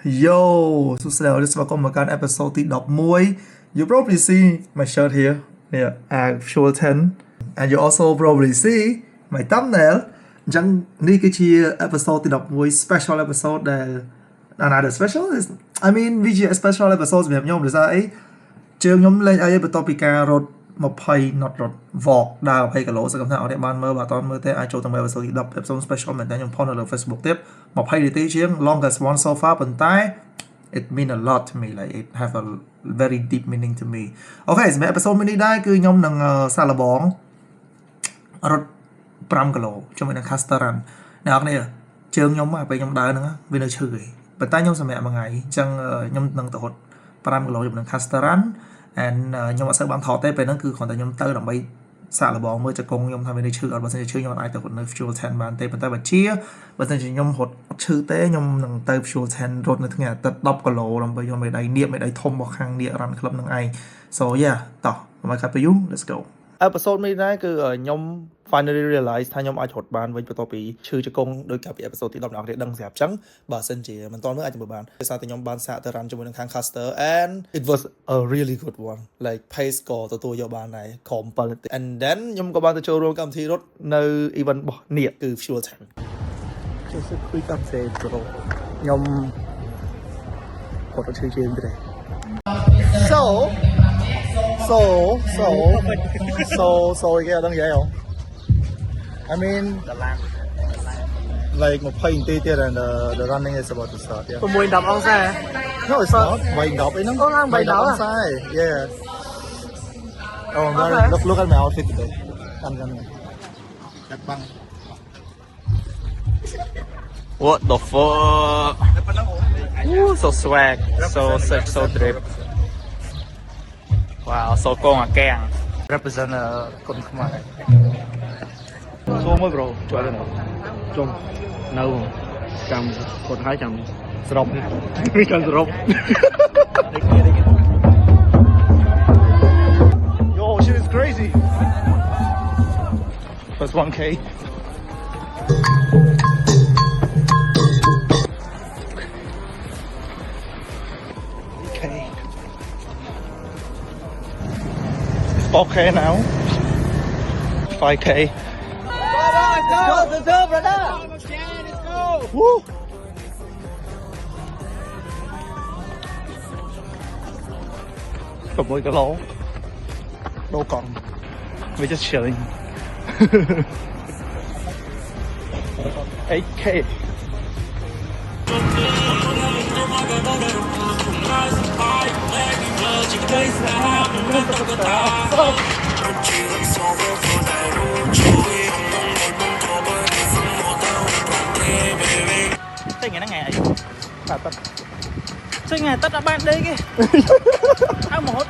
Yo, so this welcome again episode tí 11. You probably see my shirt here, yeah, actual 10, and you also probably see my thumbnail. Chẳng ní cái chi episode tí 11 special episodeដែល another special is I mean VGS special episode សម្រាប់ខ្ញុំដោយសារអីជើងខ្ញុំលេងអីបន្ទាប់ពីការរត់20 not រត់ walk ដើរ20គីឡូសឹកថាអត់ទេបានមើលបើអត់មើលទេអាចចូលទៅមើល episode ទី10 episode special មែនតើខ្ញុំផុសនៅលើ Facebook ទៀត20នាទីជាង longest one so far ប៉ុន្តែ it mean a lot to me like it have a very deep meaning to me okay សម្រាប់ episode នេះដែរគឺខ្ញុំនឹងសាឡបងរត់5គីឡូជាមួយនឹង Caster Run អ្នកនរជើងខ្ញុំពេលខ្ញុំដើរហ្នឹងវានៅឈឺឯងប៉ុន្តែខ្ញុំសម្រាប់មួយថ្ងៃអញ្ចឹងខ្ញុំនឹងទៅរត់5គីឡូជាមួយនឹង Caster Run and ខ្ញុំអត់សូវបានថតទេពេលហ្នឹងគឺគ្រាន់តែខ្ញុំទៅដើម្បីសាកល្បងមើលចកងខ្ញុំថាវានៅឈឺអត់បើមិនឈឺខ្ញុំអាចទៅរត់នៅ Fuel 10 បានទេប៉ុន្តែបើមិនខ្ញុំរត់អត់ឈឺទេខ្ញុំនឹងទៅ Fuel 10 រត់នៅថ្ងៃអាទិត្យ10គីឡូដើម្បីយកមេដៃនៀបមេដៃធំរបស់ខាងនៀប Run Club នឹងឯង so yeah តោះមកកាត់ទៅយូ let's go episode នេះដែរគឺខ្ញុំ finally realize ថាខ្ញុំអាចរត់បានវិញបន្ទាប់ពីឈឺជង្គង់ដោយកាលពី episode ទី10អ្នកដឹងស្រាប់អញ្ចឹងបើសិនជាមិនតន់មើលអាចមើលបានដោយសារតែខ្ញុំបានសាកទៅ run ជាមួយនឹងខាង Caster and it was a really good one like pace ក៏ទទួលយកបានដែរក្រោម7នាទី and then ខ្ញុំក៏បានទៅចូលរួមកម្មវិធីរត់នៅ event របស់នេះគឺ Fuel 10ចូលសិคุยกับเซโปรខ្ញុំរត់ឈឺជើងទេ so yeah, don't get it. I mean, like my playing data and the running is about to start. Yeah. Mùi đập ông xe. No, it's not. Bay đập ấy nó. Bay đập on side. Yeah. Oh, okay. Look at my outfit today. That's bang. What the fuck? Ooh, so swag, so sick, so drip. Wow, so con à keng. Represent con Khmer. So mới bro, cho đây nào. Chung, nâu, cầm, con thái cầm, srop, cầm srop. Yo, shit is crazy. First 1K. Okay. 4K now. 5K. Let's go, brother. Let's go. Woo. Cầm 10 kg. Đâu còn. We're just chilling. 8K. Chơi ngày nó ngày chơi ngày tất là ban đây kia áo một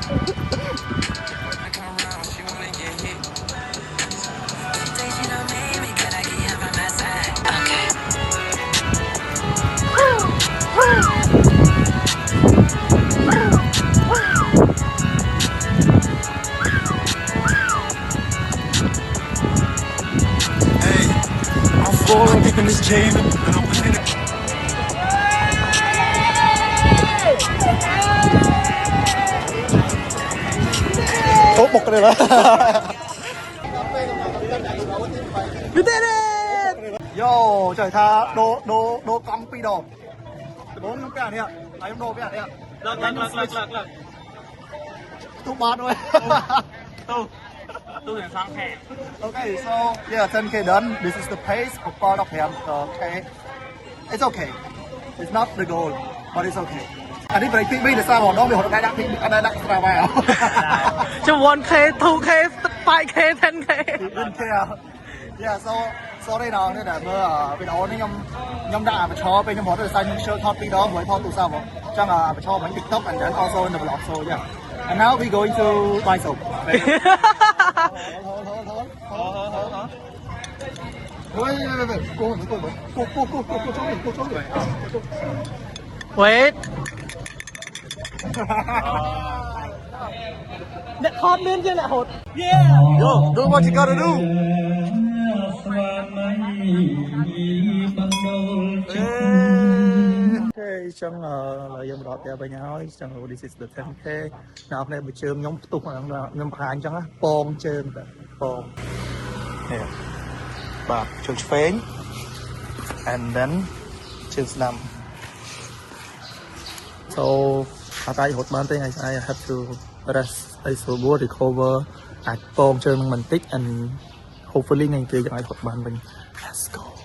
in this game. Tốt một cái này là. You did it! Yo, trời tha đô cong pi đồ. Bốn cái này ạ. Ai em đô cái này ạ. Lật. Tu bát rồi. Okay, so yeah, 10K done. This is the pace of part of him. Okay, it's okay. It's not the goal, but it's okay. Anh đi break PB để sao mà nó bị hụt đá ra vào. Cho 1K, 2K, 5K, 10K. 10K. Yeah, so đây nào đây là mơ bên đó nhóm đã mà cho bên nhóm họ được sai những show thought đó với thought tụ sao mà chắc là cho mấy TikTok and then also in the vlog so yeah. And now we going to buy soap. Wait. Để hot lên trên lại hột. Yeah. Yo, do what you gotta do. Okay. ចឹងយើងមកដល់ផ្ទះវិញហើយចឹង this is the 10k អ្នកនរបើជើងខ្ញុំផ្ទុះខ្ញុំបង្ហាញចឹងណាពងជើងតែពងនេះបាទជើងឆ្វេង and then ជើងស្ដាំ so អត់អាចរត់បានទេថ្ងៃស្អែក I have to rest ឲ្យស្រួល recover អាចពងជើងនឹងបន្តិច and hopefully ថ្ងៃគេយើងអាចរត់បានវិញ let's go